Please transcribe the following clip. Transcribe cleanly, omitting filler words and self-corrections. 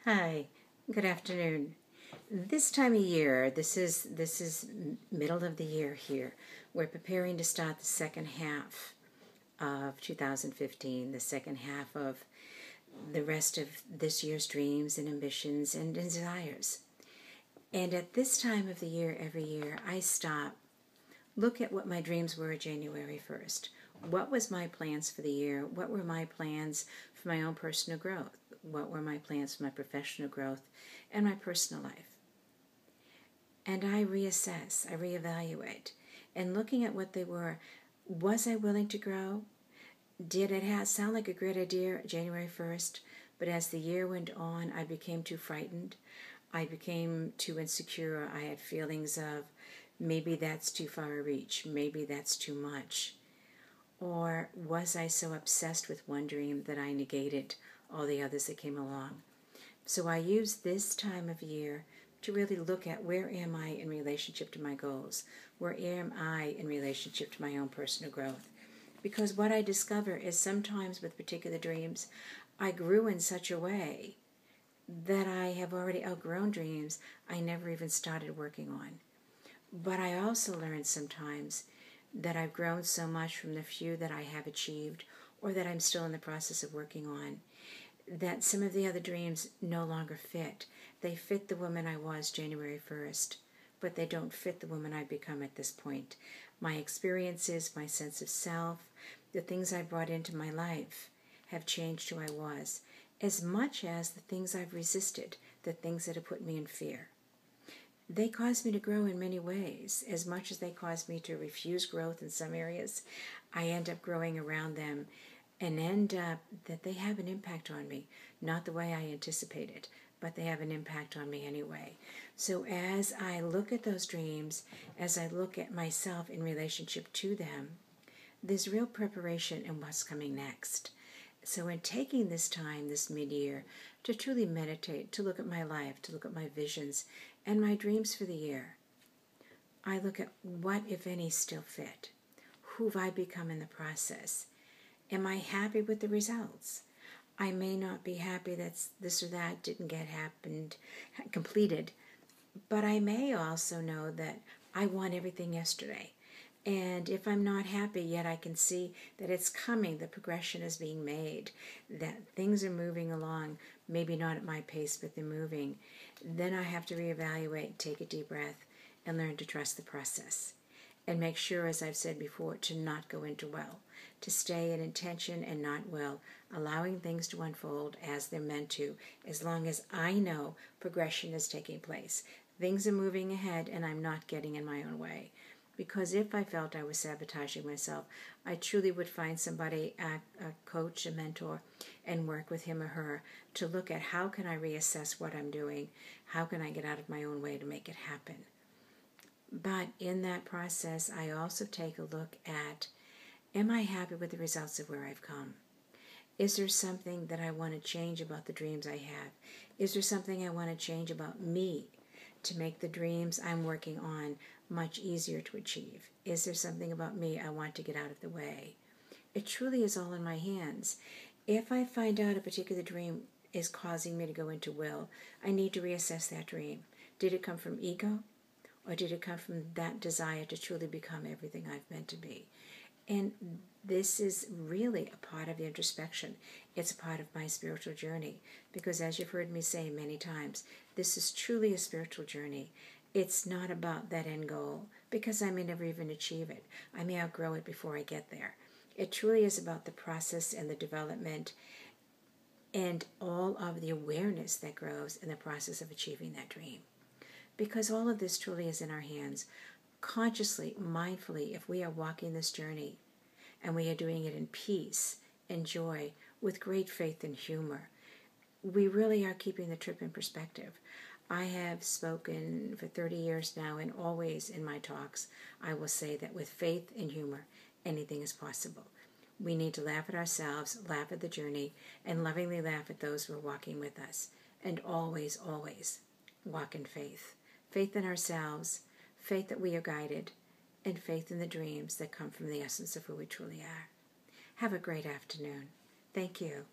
Hi, good afternoon. This time of year, this is middle of the year here. We're preparing to start the second half of 2015, the second half of the rest of this year's dreams and ambitions and desires. And at this time of the year, every year, I stop, look at what my dreams were January 1st. What was my plans for the year? What were my plans for my own personal growth? What were my plans for my professional growth and my personal life? And I reassess, I reevaluate. And looking at what they were, was I willing to grow? Did it sound like a great idea January 1st? But as the year went on, I became too frightened. I became too insecure. I had feelings of maybe that's too far a reach. Maybe that's too much. Or was I so obsessed with one dream that I negated all the others that came along? So I use this time of year to really look at where am I in relationship to my goals? Where am I in relationship to my own personal growth? Because what I discover is sometimes with particular dreams, I grew in such a way that I have already outgrown dreams I never even started working on. But I also learned sometimes that I've grown so much from the few that I have achieved or that I'm still in the process of working on, that some of the other dreams no longer fit. They fit the woman I was January 1st, but they don't fit the woman I've become at this point. My experiences, my sense of self, the things I brought into my life have changed who I was, as much as the things I've resisted, the things that have put me in fear. They caused me to grow in many ways. As much as they caused me to refuse growth in some areas, I end up growing around them and end up that they have an impact on me. Not the way I anticipated, but they have an impact on me anyway. So as I look at those dreams, as I look at myself in relationship to them, there's real preparation in what's coming next. So in taking this time, this mid-year, to truly meditate, to look at my life, to look at my visions and my dreams for the year, I look at what, if any, still fit. Who have I become in the process? Am I happy with the results? I may not be happy that this or that didn't get completed, but I may also know that I want everything yesterday. And if I'm not happy yet, I can see that it's coming, the progression is being made, that things are moving along, maybe not at my pace, but they're moving. Then I have to reevaluate, take a deep breath, and learn to trust the process. And make sure, as I've said before, to not go into will, to stay in intention and not will, allowing things to unfold as they're meant to, as long as I know progression is taking place. Things are moving ahead and I'm not getting in my own way. Because if I felt I was sabotaging myself, I truly would find somebody, a coach, a mentor, and work with him or her to look at how can I reassess what I'm doing, how can I get out of my own way to make it happen. But in that process, I also take a look at, am I happy with the results of where I've come? Is there something that I want to change about the dreams I have? Is there something I want to change about me to make the dreams I'm working on much easier to achieve? Is there something about me I want to get out of the way? It truly is all in my hands. If I find out a particular dream is causing me to go into will, I need to reassess that dream. Did it come from ego? Or did it come from that desire to truly become everything I've meant to be? And this is really a part of the introspection. It's a part of my spiritual journey. Because as you've heard me say many times, this is truly a spiritual journey. It's not about that end goal, because I may never even achieve it. I may outgrow it before I get there. It truly is about the process and the development and all of the awareness that grows in the process of achieving that dream. Because all of this truly is in our hands. Consciously, mindfully, if we are walking this journey and we are doing it in peace and joy, with great faith and humor, we really are keeping the trip in perspective. I have spoken for 30 years now, and always in my talks, I will say that with faith and humor, anything is possible. We need to laugh at ourselves, laugh at the journey, and lovingly laugh at those who are walking with us. And always, always walk in faith. Faith in ourselves, faith that we are guided, and faith in the dreams that come from the essence of who we truly are. Have a great afternoon. Thank you.